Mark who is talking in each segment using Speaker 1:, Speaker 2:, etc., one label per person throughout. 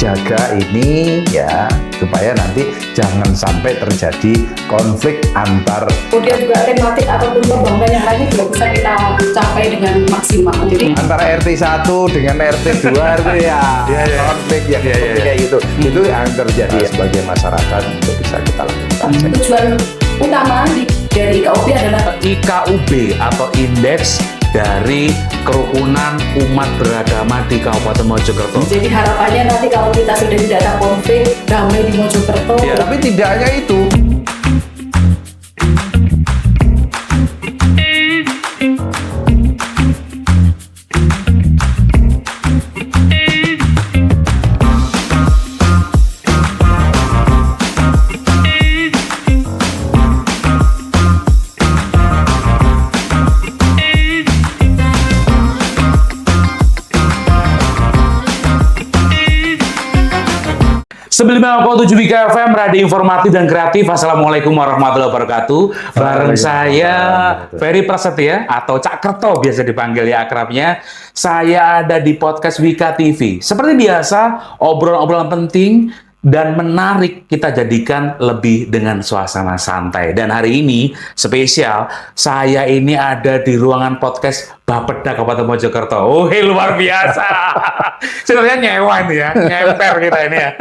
Speaker 1: jaga ini ya supaya nanti jangan sampai terjadi konflik antar.
Speaker 2: Kemudian juga tematik ataupun pembangunan yang lainnya juga bisa kita capai dengan maksimal. Jadi
Speaker 1: Antara RT 1 dengan RT 2 itu ya konflik yang kayak gitu. Itu yang terjadi sebagai masyarakat untuk bisa kita lakukan.
Speaker 2: tujuan utama dari IKUB adalah
Speaker 3: IKUB atau Indeks dari Kerukunan Umat Beragama di Kabupaten Mojokerto.
Speaker 2: jadi harapannya nanti kalau kita sudah tidak ada konflik damai di Mojokerto.
Speaker 1: Tapi tidak hanya itu.
Speaker 3: Sebelumnya 7 Wika FM, radio informatif dan kreatif. Assalamualaikum warahmatullahi wabarakatuh. Bareng saya Ferry Prasetya atau Cak Kerto biasa dipanggil ya akrabnya. Saya ada di podcast Wika TV. Seperti biasa, obrolan-obrolan penting dan menarik kita jadikan lebih dengan suasana santai. Dan hari ini spesial, saya ini ada di ruangan podcast Bapeda Kabupaten Mojokerto. Oh, luar biasa. Sebenarnya nyewa ini ya, nyemper kita ini ya.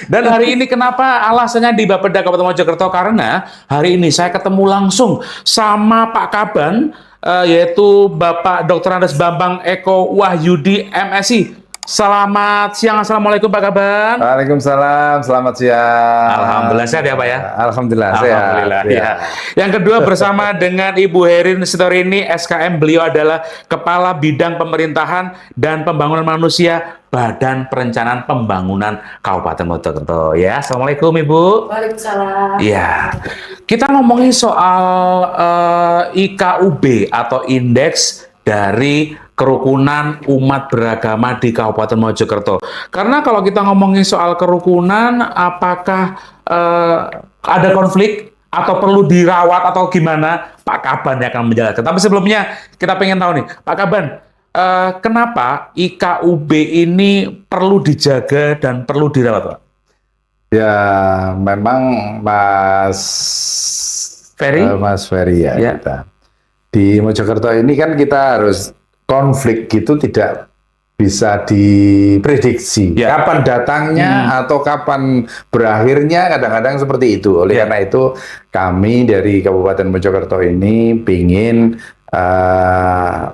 Speaker 3: Dan hari ini kenapa alasannya di Bapeda Kabupaten Mojokerto? Karena hari ini saya ketemu langsung sama Pak Kaban, yaitu Bapak Dr. Andes Bambang Eko Wahyudi MSI. Selamat siang, Assalamualaikum Pak Kaban.
Speaker 1: Waalaikumsalam, selamat siang.
Speaker 3: Alhamdulillah sehat ya Pak ya?
Speaker 1: Alhamdulillah sehat.
Speaker 3: Alhamdulillah ya. Yang kedua bersama dengan Ibu Herin Sitorini SKM, beliau adalah Kepala Bidang Pemerintahan dan Pembangunan Manusia Badan Perencanaan Pembangunan Kabupaten Mojokerto. Ya, Assalamualaikum Ibu.
Speaker 2: Waalaikumsalam.
Speaker 3: Ya, kita ngomongin soal IKUB atau Indeks dari Kerukunan Umat Beragama di Kabupaten Mojokerto. Karena kalau kita ngomongin soal kerukunan, apakah ada konflik atau perlu dirawat atau gimana? Pak Kaban yang akan menjelaskan. Tapi sebelumnya kita pengen tahu nih, Pak Kaban, kenapa IKUB ini perlu dijaga dan perlu dirawat, Pak?
Speaker 1: Ya, memang Mas Ferry ya. Kita. Di Mojokerto ini kan kita harus konflik itu tidak bisa diprediksi. Kapan datangnya atau kapan berakhirnya, kadang-kadang seperti itu. Oleh karena itu kami dari Kabupaten Mojokerto ini ingin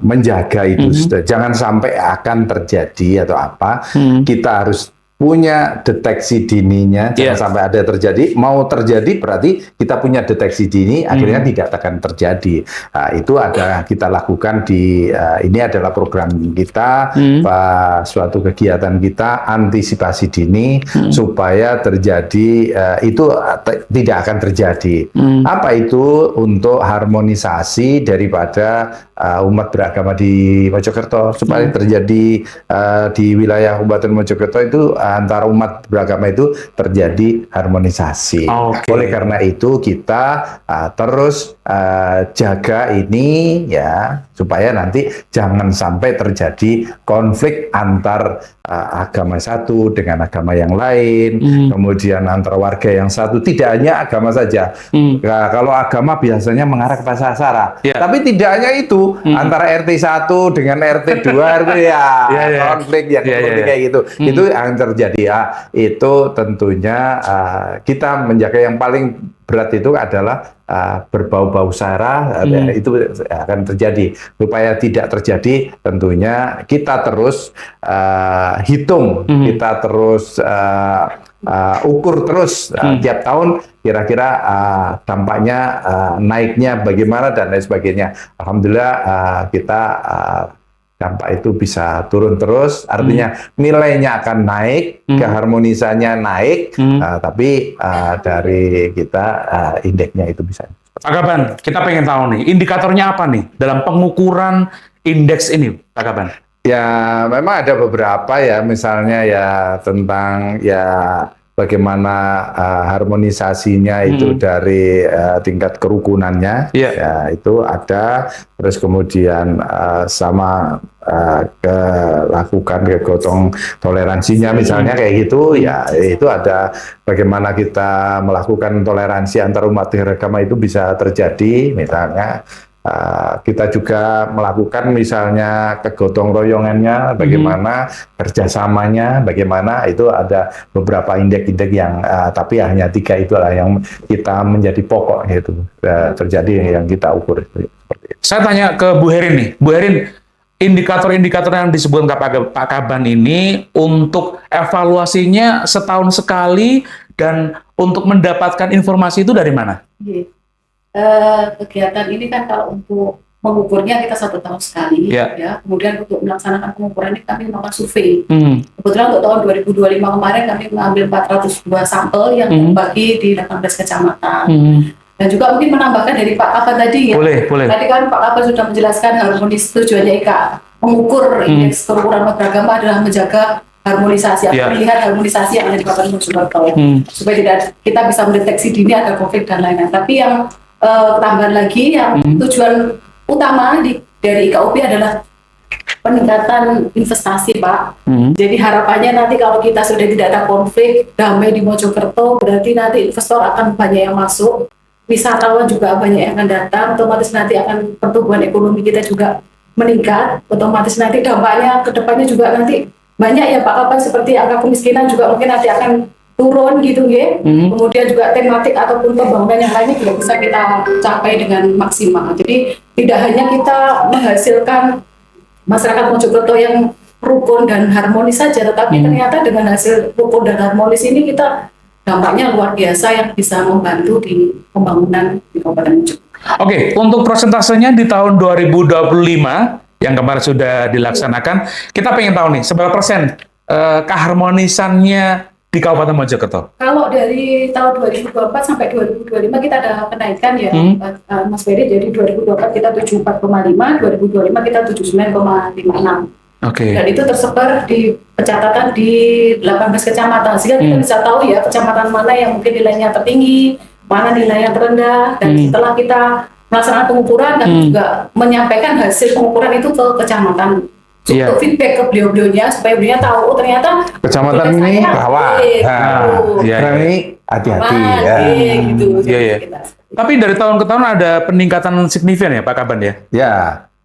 Speaker 1: menjaga itu. Jangan sampai akan terjadi atau apa. Kita harus punya deteksi dininya, jangan sampai ada terjadi. Mau terjadi berarti kita punya deteksi dini, akhirnya tidak akan terjadi. Nah, itu ada kita lakukan di ini adalah program kita, suatu kegiatan kita antisipasi dini supaya terjadi itu tidak akan terjadi. Apa itu? Untuk harmonisasi daripada umat beragama di Mojokerto supaya terjadi di wilayah Kabupaten Mojokerto itu antara umat beragama itu terjadi harmonisasi. Oleh karena itu kita terus jaga ini ya supaya nanti jangan sampai terjadi konflik antar agama satu dengan agama yang lain, kemudian antar warga yang satu, tidak hanya agama saja. Nah, kalau agama biasanya mengarah ke pasar sara, tapi tidak hanya itu, antara RT 1 dengan RT 2 itu ya konflik yang seperti kayak gitu. Itu yang terjadi ya. Itu tentunya kita menjaga yang paling berat itu adalah berbau-bau sara, itu akan terjadi. Supaya tidak terjadi, tentunya kita terus hitung, kita terus ukur terus tiap tahun kira-kira dampaknya naiknya bagaimana dan lain sebagainya. Alhamdulillah kita dampak itu bisa turun terus, artinya nilainya akan naik, keharmonisannya naik, tapi dari kita indeksnya itu bisa.
Speaker 3: Pak Kaban, kita pengen tahu nih, indikatornya apa nih dalam pengukuran indeks ini, Pak Kaban?
Speaker 1: Ya, memang ada beberapa ya, misalnya ya tentang ya bagaimana harmonisasinya itu dari tingkat kerukunannya, ya itu ada. Terus kemudian sama lakukan kegotong toleransinya misalnya kayak gitu, ya itu ada bagaimana kita melakukan toleransi antar umat beragama itu bisa terjadi misalnya. Kita juga melakukan misalnya kegotong royongannya, bagaimana kerjasamanya, bagaimana itu ada beberapa indeks-indeks yang tapi hanya 3 itulah yang kita menjadi pokok gitu terjadi yang kita ukur itu.
Speaker 3: Saya tanya ke Bu Herin nih, Bu Herin, indikator-indikator yang disebutkan Pak Kaban ini untuk evaluasinya setahun sekali dan untuk mendapatkan informasi itu dari mana?
Speaker 2: Kegiatan ini kan kalau untuk mengukurnya kita 1 tahun sekali, ya. Kemudian untuk melaksanakan pengukuran ini kami melakukan survei. Kebetulan untuk tahun 2025 kemarin kami mengambil 402 sampel yang terbagi di 18 kecamatan. Dan juga mungkin menambahkan dari Pak Kaban tadi ya.
Speaker 3: Boleh.
Speaker 2: Tadi kan Pak Kaban sudah menjelaskan harmonis tujuannya mengukur indeks kerukunan beragama adalah menjaga harmonisasi, melihat harmonisasi yang ada di Kabupaten Mojokerto, supaya tidak kita bisa mendeteksi dini ada konflik dan lain-lain. Tapi yang tambahan lagi yang tujuan utama dari IKUP adalah peningkatan investasi, Pak. Jadi harapannya nanti kalau kita sudah tidak ada konflik, damai di Mojokerto, berarti nanti investor akan banyak yang masuk, wisatawan juga banyak yang akan datang, otomatis nanti akan pertumbuhan ekonomi kita juga meningkat, otomatis nanti dampaknya ke depannya juga nanti banyak ya Pak Kaban, seperti angka kemiskinan juga mungkin nanti akan turun gitu ya. Kemudian juga tematik ataupun pembangunan yang lainnya juga bisa kita capai dengan maksimal. Jadi tidak hanya kita menghasilkan masyarakat Mojokerto yang rukun dan harmonis saja, tetapi ternyata dengan hasil rukun dan harmonis ini kita dampaknya luar biasa yang bisa membantu di pembangunan di Kabupaten Mojokerto.
Speaker 3: Oke, untuk persentasenya di tahun 2025 yang kemarin sudah dilaksanakan, kita pengen tahu nih seberapa persen keharmonisannya di Kabupaten Mojokerto? Kalau
Speaker 2: dari tahun 2024 sampai 2025 kita ada kenaikan ya, Mas Ferry. Jadi 2024 kita 74,5, 2025 kita 79,56. Dan itu tersebar di pencatatan di 18 kecamatan. Sehingga kita bisa tahu ya kecamatan mana yang mungkin nilainya tertinggi, mana nilai yang terendah. Dan setelah kita melaksanakan pengukuran dan juga menyampaikan hasil pengukuran itu ke kecamatan. Untuk feedback ke beliau-beliaunya supaya beliau tahu ternyata
Speaker 1: kecamatan ini rawan, ini hati-hati
Speaker 2: gitu.
Speaker 3: Tapi dari tahun ke tahun ada peningkatan signifikan ya Pak Kaban ya?
Speaker 1: Ya,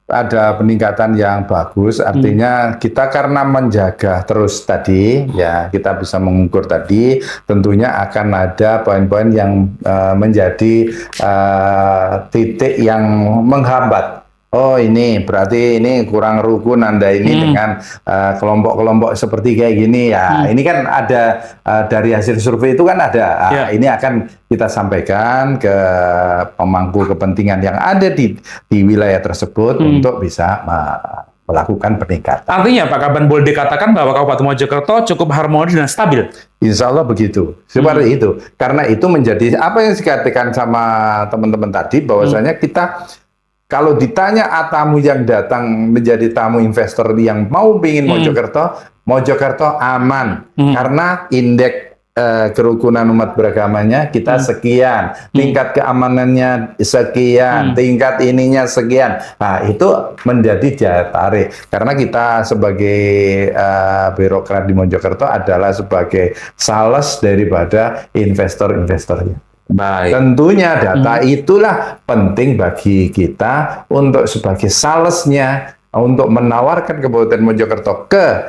Speaker 1: ada peningkatan yang bagus. Artinya kita karena menjaga terus tadi, ya kita bisa mengukur tadi. Tentunya akan ada poin-poin yang menjadi titik yang menghambat. Oh ini berarti ini kurang rukun Anda ini dengan kelompok-kelompok seperti kayak gini ya. Ini kan ada dari hasil survei itu kan ada. Ini akan kita sampaikan ke pemangku kepentingan yang ada di wilayah tersebut untuk bisa melakukan peningkatan.
Speaker 3: Artinya Pak Kaban boleh dikatakan bahwa Kabupaten Mojokerto cukup harmonis dan stabil.
Speaker 1: Insya Allah begitu. Seperti itu. Karena itu menjadi apa yang dikatakan sama teman-teman tadi bahwasanya kita kalau ditanya tamu yang datang menjadi tamu investor yang mau ingin Mojokerto aman karena indeks kerukunan umat beragamanya kita sekian, tingkat keamanannya sekian, tingkat ininya sekian. Nah, itu menjadi daya tarik karena kita sebagai birokrat di Mojokerto adalah sebagai sales daripada investor-investornya.
Speaker 3: Baik.
Speaker 1: Tentunya data itulah penting bagi kita untuk sebagai salesnya untuk menawarkan Kabupaten Mojokerto ke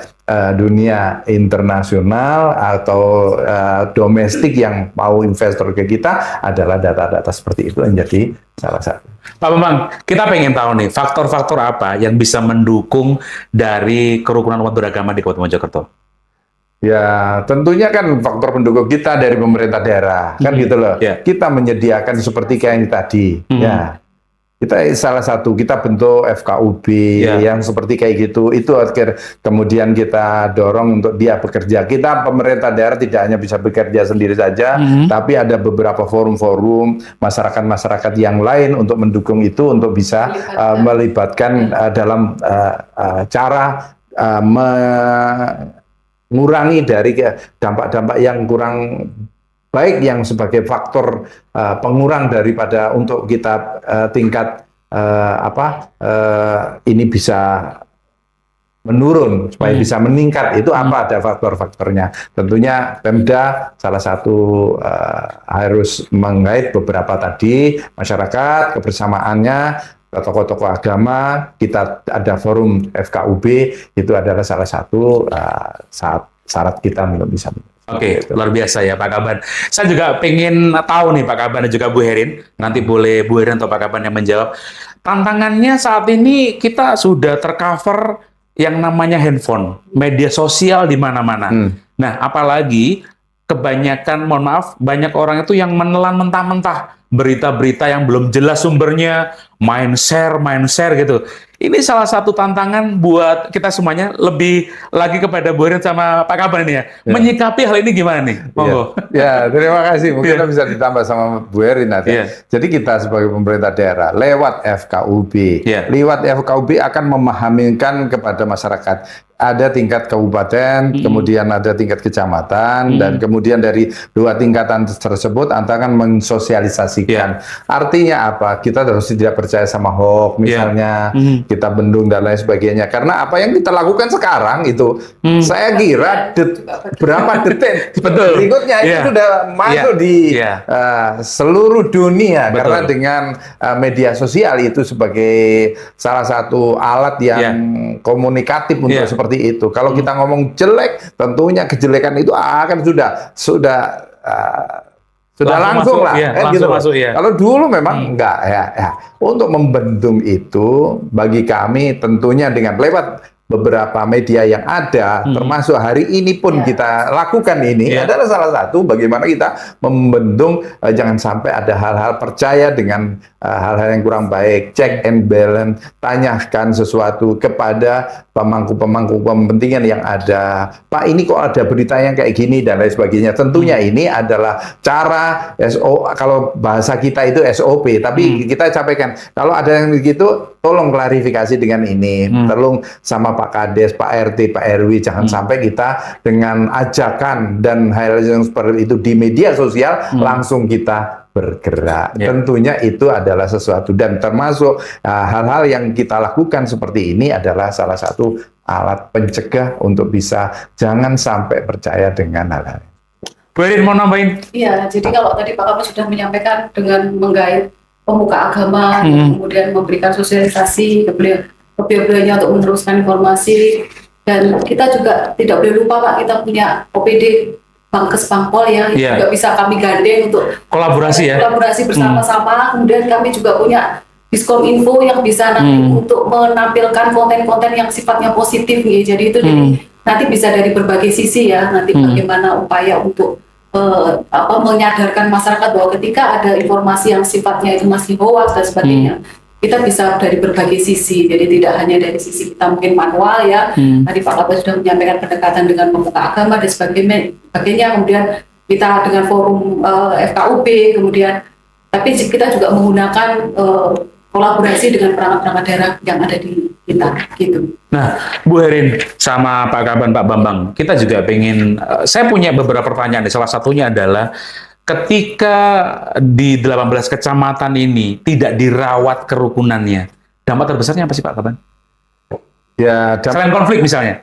Speaker 1: dunia internasional atau domestik yang mau investor ke kita adalah data-data seperti itu menjadi salah satu.
Speaker 3: Pak Bambang, kita pengen tahu nih faktor-faktor apa yang bisa mendukung dari kerukunan umat beragama di Kabupaten Mojokerto?
Speaker 1: Ya, tentunya kan faktor pendukung kita dari pemerintah daerah, kan gitu loh. Kita menyediakan seperti kayak ini tadi, ya. Kita salah satu, kita bentuk FKUB yang seperti kayak gitu. Itu kemudian kita dorong untuk dia bekerja. Kita pemerintah daerah tidak hanya bisa bekerja sendiri saja, tapi ada beberapa forum-forum masyarakat-masyarakat yang lain untuk mendukung itu, untuk bisa melibatkan dalam cara mengurangi dari dampak-dampak yang kurang baik yang sebagai faktor pengurang daripada untuk kita tingkat ini bisa menurun supaya bisa meningkat. Itu apa, ada faktor-faktornya. Tentunya Pemda salah satu harus mengait beberapa tadi, masyarakat kebersamaannya, tokoh-tokoh agama, kita ada forum FKUB, itu adalah salah satu syarat kita untuk bisa.
Speaker 3: Oke, luar biasa ya Pak Kaban. Saya juga pengen tahu nih Pak Kaban dan juga Bu Herin, nanti boleh Bu Herin atau Pak Kaban yang menjawab. Tantangannya saat ini kita sudah tercover yang namanya handphone, media sosial di mana-mana. Nah, apalagi kebanyakan, mohon maaf, banyak orang itu yang menelan mentah-mentah berita-berita yang belum jelas sumbernya, main share gitu. Ini salah satu tantangan buat kita semuanya, lebih lagi kepada Bu Herin sama Pak Kaban ini ya. Menyikapi hal ini gimana nih? Monggo.
Speaker 1: Ya, terima kasih. Mungkin bisa ditambah sama Bu Herin nanti. Jadi kita sebagai pemerintah daerah, lewat FKUB, akan memahamikan kepada masyarakat. Ada tingkat kabupaten, kemudian ada tingkat kecamatan, dan kemudian dari 2 tingkatan tersebut akan mensosialisasikan. Artinya apa? Kita harus tidak percaya sama hoax, misalnya kita bendung dan lain sebagainya. Karena apa yang kita lakukan sekarang itu, saya kira berapa detik berikutnya itu sudah masuk di seluruh dunia. Karena dengan media sosial itu sebagai salah satu alat yang komunikatif untuk seperti itu. Kalau kita ngomong jelek, tentunya kejelekan itu akan sudah langsung lah. Masuk. Kalau dulu memang enggak ya. Untuk membendung itu bagi kami tentunya dengan lewat beberapa media yang ada, termasuk hari ini pun kita lakukan ini adalah salah satu bagaimana kita membendung jangan sampai ada hal-hal percaya dengan hal-hal yang kurang baik, check and balance, tanyakan sesuatu kepada pemangku-pemangku kepentingan yang ada. Pak, ini kok ada berita yang kayak gini dan lain sebagainya. Tentunya ini adalah cara kalau bahasa kita itu SOP, tapi kita sampaikan kalau ada yang begitu tolong klarifikasi dengan ini, tolong sama Pak Kades, Pak RT, Pak RW, jangan sampai kita dengan ajakan dan hal yang seperti itu di media sosial langsung kita bergerak. Tentunya itu adalah sesuatu dan termasuk hal-hal yang kita lakukan seperti ini adalah salah satu alat pencegah untuk bisa jangan sampai percaya dengan hal-hal.
Speaker 3: Bu Herin mau nambahin?
Speaker 2: Iya, jadi kalau tadi Pak Kaban sudah menyampaikan dengan menggait pemuka agama, kemudian memberikan sosialisasi ke beliau-beliaunya untuk meneruskan informasi, dan kita juga tidak boleh lupa Pak, kita punya OPD Bangkes Bangpol yang juga bisa kami gandeng untuk kolaborasi bersama-sama. Kemudian kami juga punya Diskom Info yang bisa nanti untuk menampilkan konten-konten yang sifatnya positif nih. Jadi itu nanti bisa dari berbagai sisi ya, nanti bagaimana upaya untuk menyadarkan masyarakat bahwa ketika ada informasi yang sifatnya itu masih hoax dan sebagainya, kita bisa dari berbagai sisi. Jadi tidak hanya dari sisi kita mungkin manual ya. Tadi Pak Kaban sudah menyampaikan pendekatan dengan pemuka agama dan sebagainya. Kemudian kita dengan forum FKUB, kemudian tapi kita juga menggunakan kolaborasi dengan perangkat-perangkat daerah yang ada di kita gitu.
Speaker 3: Nah, Bu Herin sama Pak Kaban, Pak Bambang, kita juga pengen, saya punya beberapa pertanyaan. Salah satunya adalah ketika di 18 kecamatan ini tidak dirawat kerukunannya, dampak terbesarnya apa sih Pak Kaban?
Speaker 1: Ya,
Speaker 3: selain konflik misalnya.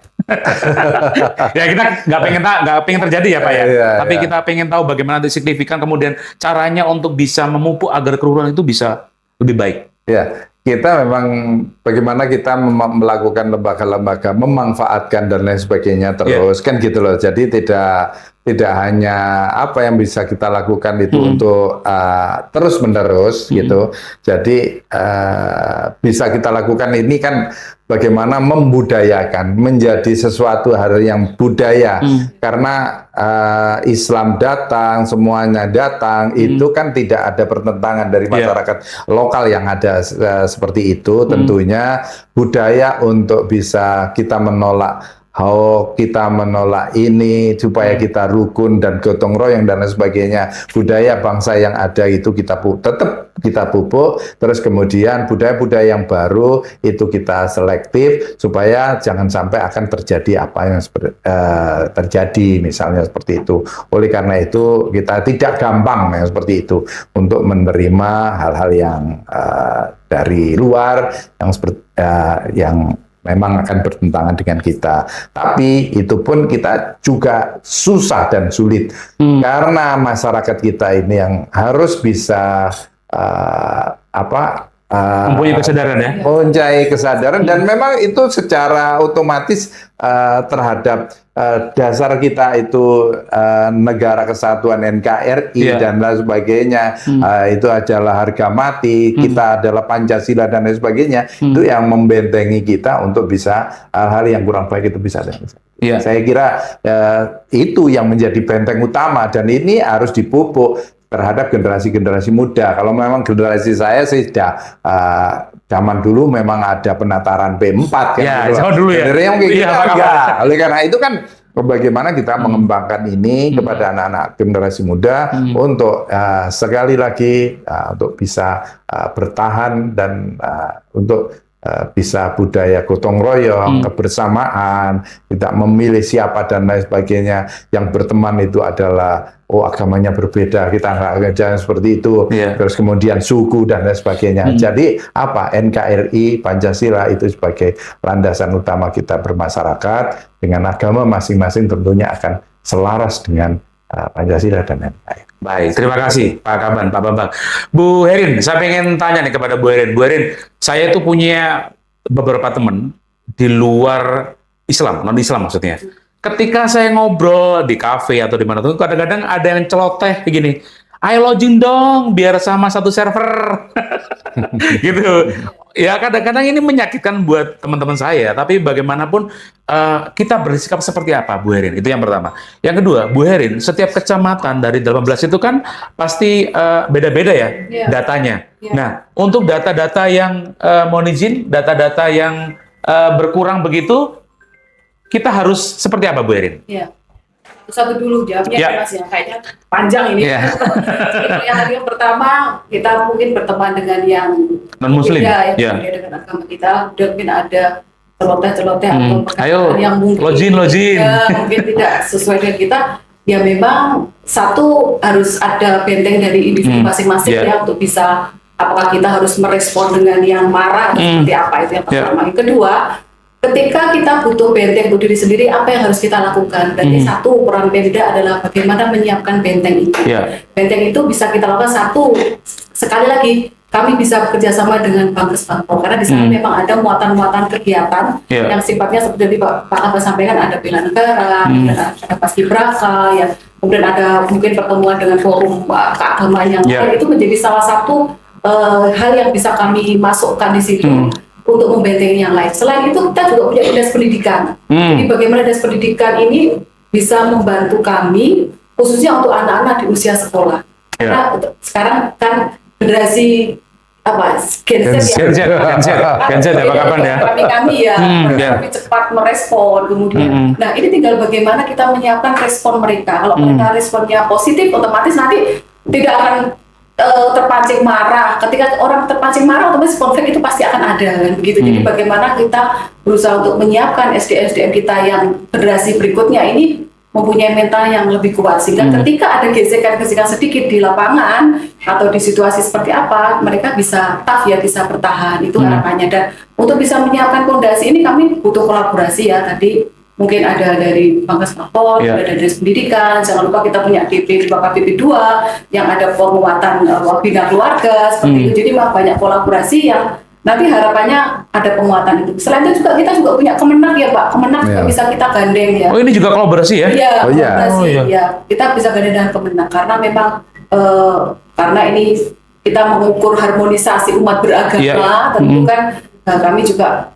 Speaker 3: Ya kita nggak pengen terjadi ya Pak ya. Tapi kita pengen tahu bagaimana signifikan kemudian caranya untuk bisa memupuk agar kerukunan itu bisa lebih baik.
Speaker 1: Ya, kita memang bagaimana kita melakukan lembaga-lembaga, memanfaatkan dan lain sebagainya terus kan gitu loh. Jadi tidak hanya apa yang bisa kita lakukan itu untuk terus menerus gitu. Jadi bisa kita lakukan ini kan bagaimana membudayakan menjadi sesuatu hal yang budaya. Karena Islam datang, semuanya datang, itu kan tidak ada pertentangan dari masyarakat lokal yang ada seperti itu. Tentunya budaya untuk bisa kita menolak kita menolak ini supaya kita rukun dan gotong royong dan lain sebagainya. Budaya bangsa yang ada itu tetap kita pupuk, terus kemudian budaya-budaya yang baru itu kita selektif supaya jangan sampai akan terjadi apa yang terjadi misalnya seperti itu. Oleh karena itu kita tidak gampang ya seperti itu untuk menerima hal-hal yang dari luar yang memang akan bertentangan dengan kita. Tapi itu pun kita juga susah dan sulit karena masyarakat kita ini yang harus bisa
Speaker 3: mempunyai kesadaran ya.
Speaker 1: Mempunyai kesadaran dan memang itu secara otomatis terhadap dasar kita itu negara kesatuan NKRI dan lain sebagainya, itu adalah harga mati, kita adalah Pancasila dan lain sebagainya, itu yang membentengi kita untuk bisa hal-hal yang kurang baik itu bisa. Saya kira itu yang menjadi benteng utama dan ini harus dipupuk terhadap generasi-generasi muda. Kalau memang generasi saya sih sudah zaman dulu memang ada penataran P4 kan.
Speaker 3: Ya, zaman dulu ya.
Speaker 1: Oleh karena itu kan bagaimana kita mengembangkan ini kepada anak-anak generasi muda untuk sekali lagi untuk bisa bertahan dan untuk bisa budaya gotong royong, kebersamaan, tidak memilih siapa dan lain sebagainya. Yang berteman itu adalah agamanya berbeda, kita nggak jangan seperti itu. Terus kemudian suku dan lain sebagainya. Jadi NKRI Pancasila itu sebagai landasan utama kita bermasyarakat dengan agama masing-masing tentunya akan selaras dengan Pancasila dan lain-lain.
Speaker 3: Baik, terima kasih Pak Kaban, Pak Bambang. Bu Herin, saya pengen tanya nih kepada Bu Herin. Bu Herin, saya tuh punya beberapa teman di luar Islam, non-Islam maksudnya. Ketika saya ngobrol di kafe atau di mana tuh, kadang-kadang ada yang celoteh begini, ayo login dong, biar sama satu server. Gitu. Ya kadang-kadang ini menyakitkan buat teman-teman saya, tapi bagaimanapun kita bersikap seperti apa, Bu Herin? Itu yang pertama. Yang kedua, Bu Herin, setiap kecamatan dari 18 itu kan pasti beda-beda ya datanya. Nah, untuk data-data yang mohon izin, data-data yang berkurang begitu, kita harus seperti apa, Bu Herin?
Speaker 2: Satu dulu jawabnya Mas ya, kayaknya panjang ini. Yang pertama kita mungkin berteman dengan yang
Speaker 3: non-muslim
Speaker 2: dengan agama kita, mungkin ada celoteh-celoteh atau perkataan yang mungkin mungkin tidak sesuai dengan kita. Ya memang satu harus ada benteng dari individu masing-masing ya untuk bisa apakah kita harus merespon dengan yang marah atau seperti apa, itu yang pertama. Yang kedua, ketika kita butuh benteng untuk diri sendiri, apa yang harus kita lakukan? Berarti satu, peran Pemda adalah bagaimana menyiapkan benteng itu. Benteng itu bisa kita lakukan sekali lagi, kami bisa bekerja sama dengan Bankes Bangpol, karena di sana memang ada muatan-muatan kegiatan yang sifatnya seperti Pak Kaban sampaikan, ada bela negara, ada paskibraka, kemudian ada mungkin pertemuan dengan forum keagamaan yang lain, itu menjadi salah satu hal yang bisa kami masukkan di situ. Untuk membentengi yang lain. Selain itu kita juga punya dinas pendidikan. Jadi bagaimana dinas pendidikan ini bisa membantu kami khususnya untuk anak-anak di usia sekolah. Karena sekarang kan generasi Gen Z kami lebih cepat merespon kemudian. Nah ini tinggal bagaimana kita menyiapkan respon mereka. Kalau mereka responnya positif, otomatis nanti tidak akan terpancing marah. Ketika orang terpancing marah, otomatis konflik itu pasti akan ada kan begitu. Jadi bagaimana kita berusaha untuk menyiapkan SDM kita yang generasi berikutnya ini mempunyai mental yang lebih kuat, sehingga ketika ada gesekan-gesekan sedikit di lapangan atau di situasi seperti apa, mereka bisa tough bisa bertahan, itu harapannya. Dan untuk bisa menyiapkan fondasi ini kami butuh kolaborasi tadi mungkin ada dari Bankes Bangpol, ada dari pendidikan, jangan lupa kita punya DP 2 KPP 2 yang ada penguatan bina keluarga seperti itu. Jadi banyak kolaborasi yang nanti harapannya ada penguatan itu. Selain itu juga kita juga punya Kemenak Pak. Kemenak juga bisa kita gandeng
Speaker 3: Oh ini juga kolaborasi ya?
Speaker 2: Iya, kolaborasi kita bisa gandeng dengan Kemenak karena memang karena ini kita mengukur harmonisasi umat beragama, tentu kan kami juga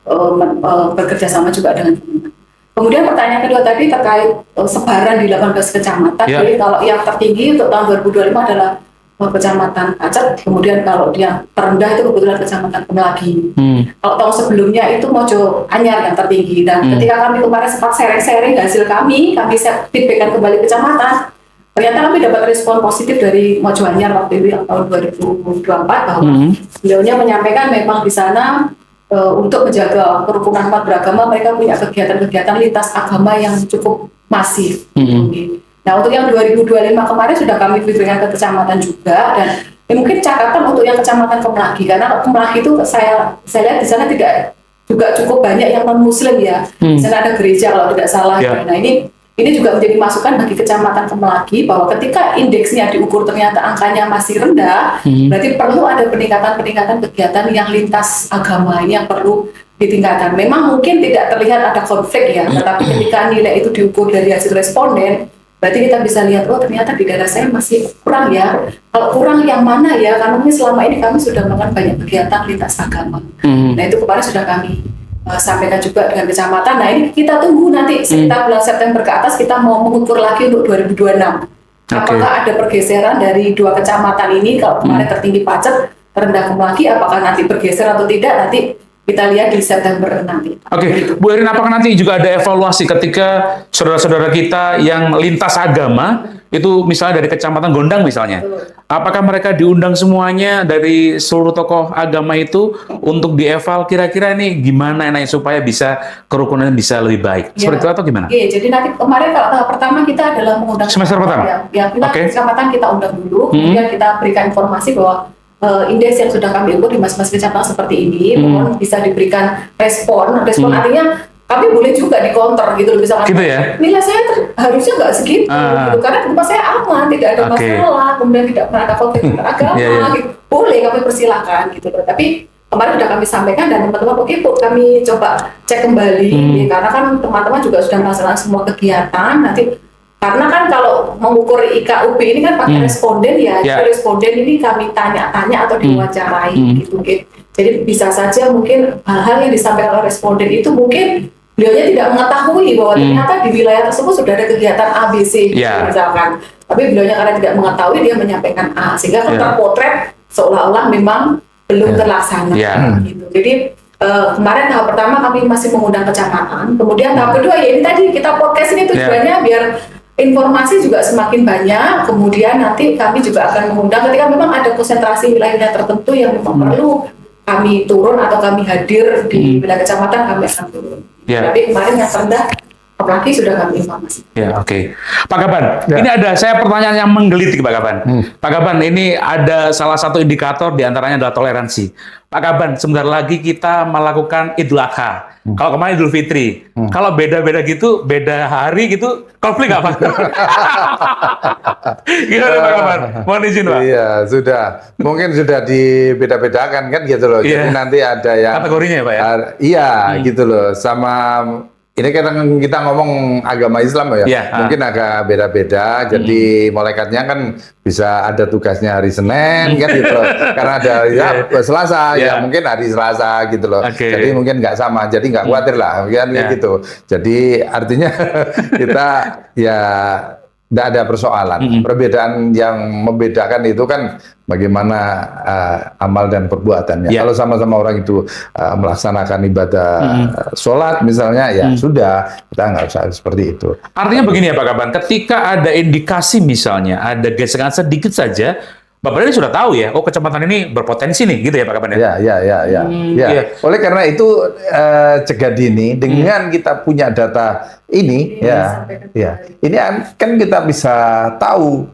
Speaker 2: bekerja sama juga dengan Kemenak. Kemudian pertanyaan kedua tadi terkait sebaran di 18 kecamatan. Jadi kalau yang tertinggi untuk tahun 2025 adalah Kecamatan Pacet, kemudian kalau yang terendah itu kebetulan Kecamatan Kemlagi. Kalau tahun sebelumnya itu Mojo Anyar yang tertinggi. Dan ketika kami kemarin sempat sharing hasil kami feedbackkan kembali kecamatan, ternyata kami dapat respon positif dari Mojo Anyar waktu itu tahun 2024 bahwa beliaunya menyampaikan memang di sana untuk menjaga kerukunan umat beragama mereka punya kegiatan-kegiatan lintas agama yang cukup masif. Nah, untuk yang 2025 kemarin sudah kami berikan ke kecamatan juga, dan mungkin catatan untuk yang kecamatan Kemlagi, karena Kemlagi itu saya lihat di sana tidak juga cukup banyak yang non Muslim ya. Di sana ada gereja kalau tidak salah. Nah, ini juga menjadi masukan bagi kecamatan Kemlagi bahwa ketika indeksnya diukur ternyata angkanya masih rendah, berarti perlu ada peningkatan kegiatan yang lintas agama ini yang perlu ditingkatkan. Memang mungkin tidak terlihat ada konflik ya, tetapi ketika nilai itu diukur dari hasil responden, berarti kita bisa lihat, oh ternyata di daerah saya masih kurang ya. Kalau kurang yang mana ya? Karena ini selama ini kami sudah melakukan banyak kegiatan lintas agama. Nah itu kemarin sudah kami sampaikan juga dengan kecamatan. Nah ini kita tunggu nanti sekitar bulan September ke atas kita mau mengukur lagi untuk 2026. Apakah ada pergeseran dari dua kecamatan ini? Kalau kemarin tertinggi Pacet, terendah Kemlagi, apakah nanti bergeser atau tidak? Nanti kita lihat di September nanti.
Speaker 3: Oke, Bu Erin, apakah nanti juga ada evaluasi ketika saudara-saudara kita yang lintas agama, itu misalnya dari Kecamatan Gondang misalnya, apakah mereka diundang semuanya dari seluruh tokoh agama itu untuk dieval kira-kira ini gimana enaknya supaya bisa kerukunan bisa lebih baik? Seperti itu atau gimana?
Speaker 2: Oke, jadi nanti kemarin kalau tahap pertama kita adalah mengundang
Speaker 3: semester pertama.
Speaker 2: Ya, kita kecamatan kita undang dulu, kemudian kita berikan informasi bahwa indeks yang sudah kami ukur di masing-masing kecamatan seperti ini, mohon bisa diberikan respon. Artinya kami boleh juga di counter gitu, misalkan
Speaker 3: gitu ya?
Speaker 2: Nilai saya harusnya nggak segitu, gitu. Karena rumah saya aman, tidak ada masalah, kemudian tidak pernah ada konflik agama, gitu. Boleh kami persilakan gitu. Tapi kemarin sudah kami sampaikan dan teman-teman oke Bu, kami coba cek kembali, karena kan teman-teman juga sudah melaksanakan semua kegiatan nanti. Karena kan kalau mengukur IKUP ini kan pakai responden ya, responden ini kami tanya-tanya atau diwawancarai gitu. Jadi bisa saja mungkin hal-hal yang disampaikan oleh responden itu mungkin beliaunya tidak mengetahui bahwa ternyata di wilayah tersebut sudah ada kegiatan ABC misalkan. Tapi beliaunya karena tidak mengetahui dia menyampaikan A, sehingga terpotret seolah-olah memang belum terlaksana gitu. Jadi kemarin tahap pertama kami masih mengundang kecamatan, kemudian tahap kedua ya ini tadi kita podcast ini tujuannya biar informasi juga semakin banyak, kemudian nanti kami juga akan mengundang ketika memang ada konsentrasi wilayah tertentu yang memang perlu kami turun atau kami hadir di wilayah kecamatan, kami akan turun. Tapi kemarin yang terendah apalagi sudah kami informasi.
Speaker 3: Oke. Pak Gaban, ini ada saya pertanyaan yang menggelitik Pak Gaban. Pak Gaban, ini ada salah satu indikator diantaranya adalah toleransi. Pak Gaban, sebentar lagi kita melakukan Idul Adha. Kalau kemarin Idul Fitri, kalau beda-beda gitu, beda hari gitu, konflik nggak Pak? Gimana Pak Gaban? Mohon izin Pak.
Speaker 1: Iya, sudah. Mungkin sudah dibeda-bedakan kan gitu loh. Jadi nanti ada yang
Speaker 3: kategorinya ya Pak ya?
Speaker 1: Iya, gitu loh. Sama ini kita ngomong agama Islam ya, mungkin agak beda-beda. Jadi malaikatnya kan bisa ada tugasnya hari Senin kan gitu loh. Karena ada Selasa, ya mungkin hari Selasa gitu loh. Jadi mungkin nggak sama. Jadi nggak khawatir lah, kan gitu. Jadi artinya kita ya tidak ada persoalan. Perbedaan yang membedakan itu kan bagaimana amal dan perbuatannya. Kalau sama-sama orang itu melaksanakan ibadah sholat misalnya, ya sudah, kita nggak usah seperti itu.
Speaker 3: Artinya begini ya Pak Gaban, ketika ada indikasi misalnya, ada gesekan sedikit saja, Bapak ini sudah tahu ya, oh kecamatan ini berpotensi nih, gitu ya Pak Gaban ya?
Speaker 1: Ya. Oleh karena itu cegah dini dengan kita punya data ini, ini kan kita bisa tahu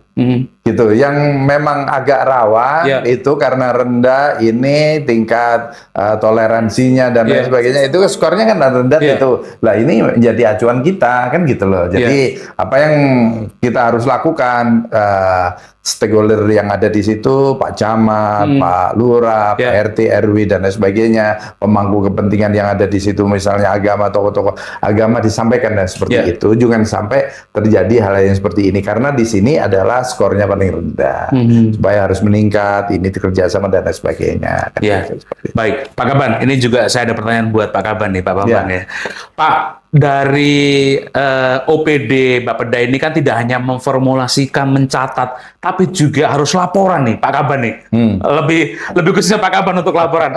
Speaker 1: gitu, yang memang agak rawan itu karena rendah ini tingkat toleransinya dan lain sebagainya, itu skornya kan rendah itu. Lah ini menjadi acuan kita kan gitu loh. Jadi apa yang kita harus lakukan, stakeholder yang ada di situ, Pak Camat, Pak Lurah, Pak RT, RW dan lain sebagainya, pemangku kepentingan yang ada di situ, misalnya agama, tokoh-tokoh agama disampaikan dan seperti itu. Jangan sampai terjadi hal yang seperti ini, karena di sini adalah skornya paling rendah, supaya harus meningkat, ini kerja sama dan lain sebagainya.
Speaker 3: Baik, Pak Gaban, ini juga saya ada pertanyaan buat Pak Gaban nih, Pak Bambang ya. Pak, dari OPD Bapeda ini kan tidak hanya memformulasikan, mencatat, tapi juga harus laporan nih Pak Kaban nih. Lebih khususnya Pak Kaban untuk laporan.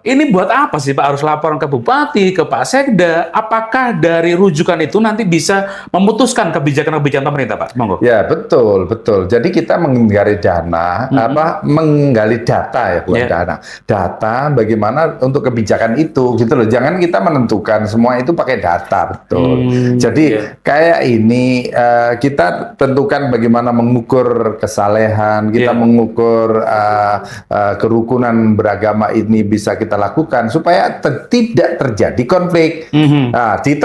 Speaker 3: Ini buat apa sih Pak harus laporan ke Bupati, ke Pak Sekda? Apakah dari rujukan itu nanti bisa memutuskan kebijakan-kebijakan pemerintah Pak? Monggo.
Speaker 1: Ya betul. Jadi kita menggali dana, menggali data ya, bukan dana. Data bagaimana untuk kebijakan itu, gitu loh. Jangan kita menentukan semua itu pakai data, betul. Jadi kayak ini kita tentukan bagaimana mengukur kesalehan, kita mengukur kerukunan beragama ini bisa kita lakukan supaya tidak terjadi konflik. Nah, di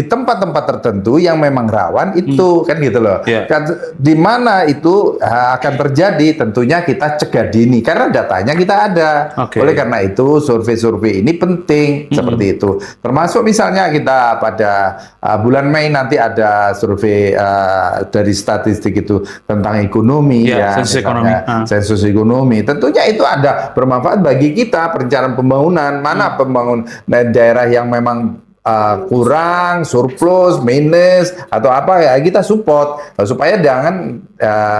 Speaker 1: tempat-tempat tertentu yang memang rawan itu kan gitu loh. Di mana itu akan terjadi, tentunya kita cegah dini karena datanya kita ada. Oleh karena itu survei-survei ini penting seperti itu. Termasuk misalnya kita pada bulan Mei nanti ada survei dari statistik itu tentang ekonomi sensus ekonomi. Tentunya itu ada bermanfaat bagi kita perencanaan pembangunan. Mana pembangunan daerah yang memang kurang, surplus, minus atau apa ya kita support supaya jangan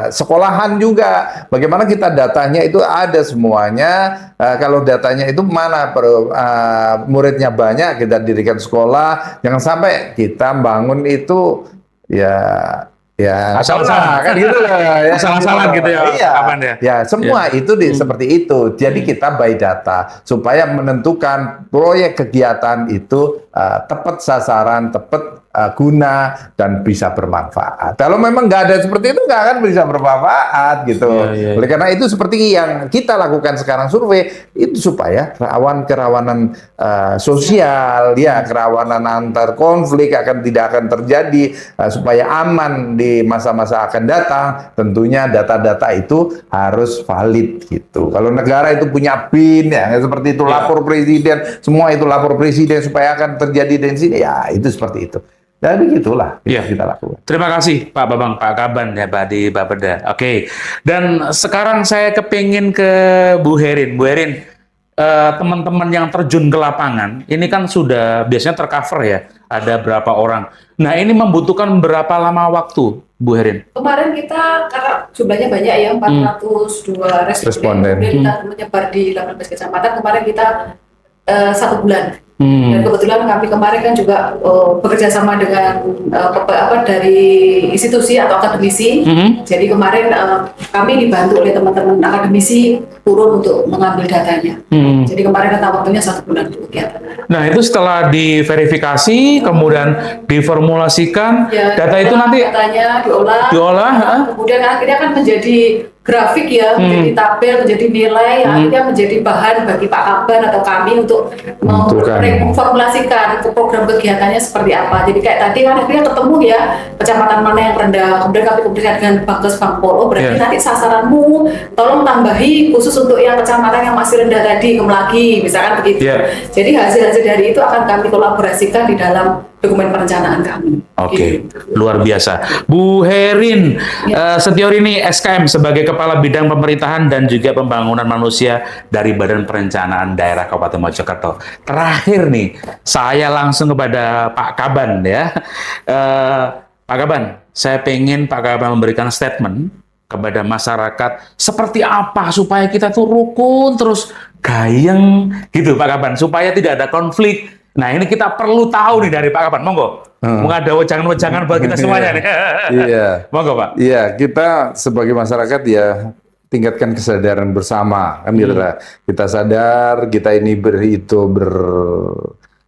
Speaker 1: sekolahan juga. Bagaimana kita datanya itu ada semuanya. Kalau datanya itu mana muridnya banyak kita dirikan sekolah. Jangan sampai kita bangun itu asal-asalan
Speaker 3: kan gitu loh ya. Asal-asalan gitu ya.
Speaker 1: Iya. Kapan ya? Ya, semua itu seperti itu. Jadi kita by data supaya menentukan proyek kegiatan itu tepat sasaran, tepat guna dan bisa bermanfaat. Kalau memang nggak ada seperti itu nggak akan bisa bermanfaat gitu. Oleh karena itu seperti yang kita lakukan sekarang survei itu supaya kerawanan sosial, kerawanan antar konflik tidak akan terjadi supaya aman di masa-masa akan datang. Tentunya data-data itu harus valid gitu. Kalau negara itu punya BIN seperti itu lapor presiden, semua itu lapor presiden supaya akan terjadi di sini itu seperti itu. Dan begitulah kita lakukan.
Speaker 3: Terima kasih Pak Bambang, Pak Kaban ya Pak di Bapeda. Oke. Dan sekarang saya kepingin ke Bu Herin. Bu Herin, teman-teman yang terjun ke lapangan, ini kan sudah biasanya tercover ya, ada berapa orang. Nah ini membutuhkan berapa lama waktu, Bu Herin?
Speaker 2: Kemarin kita, karena jumlahnya banyak ya, 402 responden. Kemudian kita menyebar di 18 kecamatan, kemarin kita 1 bulan. Dan kebetulan kami kemarin kan juga bekerja sama dengan dari institusi atau akademisi. Jadi kemarin kami dibantu oleh teman-teman akademisi turun untuk mengambil datanya. Jadi kemarin rentang waktunya 1 bulan untuk kegiatan.
Speaker 3: Nah itu setelah diverifikasi, kemudian diformulasikan, data itu nanti
Speaker 2: datanya diolah, kemudian akhirnya kan menjadi grafik ya, menjadi tabel, menjadi nilai, akhirnya menjadi bahan bagi Pak Kaban atau kami untuk memformulasikan program kegiatannya seperti apa. Jadi kayak tadi kan akhirnya ketemu ya kecamatan mana yang rendah, kemudian kami komunikasi dengan Bangkes Bangpolo, berarti nanti sasaranmu tolong tambahi khusus untuk yang kecamatan yang masih rendah tadi, Kemlagi, misalkan begitu. Jadi hasil-hasil dari itu akan kami kolaborasikan di dalam dokumen perencanaan kami.
Speaker 3: Oke, luar biasa. Bu Herin Setiorini SKM sebagai Kepala Bidang Pemerintahan dan juga Pembangunan Manusia dari Badan Perencanaan Daerah Kabupaten Mojokerto. Terakhir nih, saya langsung kepada Pak Kaban ya. Pak Kaban, saya pengen Pak Kaban memberikan statement kepada masyarakat seperti apa supaya kita tuh rukun terus gayeng gitu Pak Kaban, supaya tidak ada konflik. Nah ini kita perlu tahu nih dari Pak Kaban, monggo. Mengada wejangan-wejangan buat kita semuanya nih. Monggo Pak.
Speaker 1: Iya, kita sebagai masyarakat ya tingkatkan kesadaran bersama kan gitu lah. Kita sadar kita ini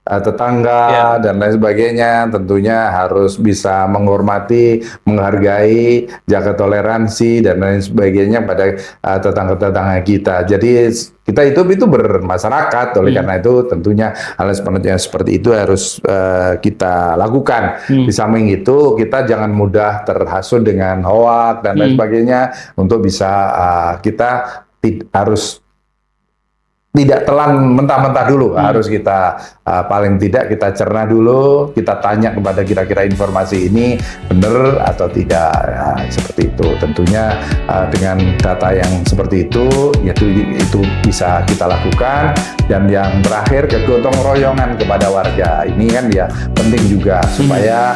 Speaker 1: tetangga dan lain sebagainya, tentunya harus bisa menghormati, menghargai, jaga toleransi dan lain sebagainya pada tetangga-tetangga kita. Jadi kita itu bermasyarakat, oleh karena itu tentunya hal seperti itu harus kita lakukan. Di samping itu kita jangan mudah terhasut dengan hoak dan lain sebagainya. Untuk bisa kita harus tidak telan mentah-mentah dulu, harus kita paling tidak kita cerna dulu, kita tanya kepada kira-kira informasi ini benar atau tidak, seperti itu. Tentunya dengan data yang seperti itu, itu bisa kita lakukan. Dan yang terakhir, kegotong royongan kepada warga ini kan ya penting juga supaya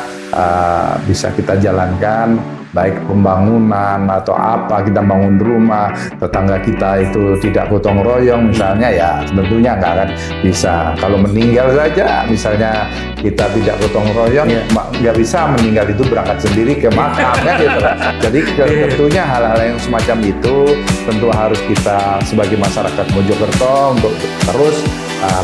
Speaker 1: bisa kita jalankan. Baik pembangunan atau apa, kita bangun rumah, tetangga kita itu tidak gotong royong misalnya, ya tentunya nggak akan bisa. Kalau meninggal saja misalnya kita tidak gotong royong, nggak bisa meninggal itu berangkat sendiri ke makam kan gitu. Jadi tentunya hal-hal yang semacam itu tentu harus kita sebagai masyarakat Mojokerto untuk terus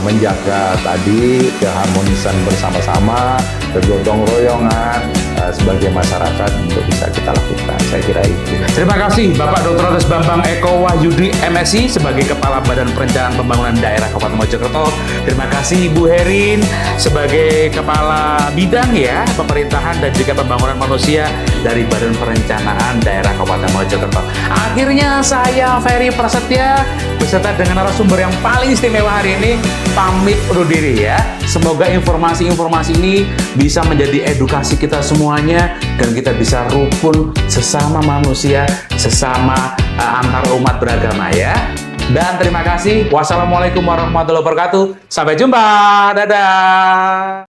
Speaker 1: menjaga tadi keharmonisan bersama-sama, kegotong royongan sebagai masyarakat untuk bisa kita lakukan. Saya kira itu.
Speaker 3: Terima kasih Bapak Dr. Andes Bambang Eko Wahyudi MSI sebagai Kepala Badan Perencanaan Pembangunan Daerah Kabupaten Mojokerto. Terima kasih Ibu Herin sebagai Kepala Bidang ya Pemerintahan dan juga Pembangunan Manusia dari Badan Perencanaan Daerah Kabupaten Mojokerto. Akhirnya saya Ferry Prasetya beserta dengan narasumber yang paling istimewa hari ini pamit undur diri ya. Semoga informasi-informasi ini bisa menjadi edukasi kita semuanya dan kita bisa rukun sesama manusia, sesama antar umat beragama ya. Dan terima kasih. Wassalamualaikum warahmatullahi wabarakatuh. Sampai jumpa. Dadah.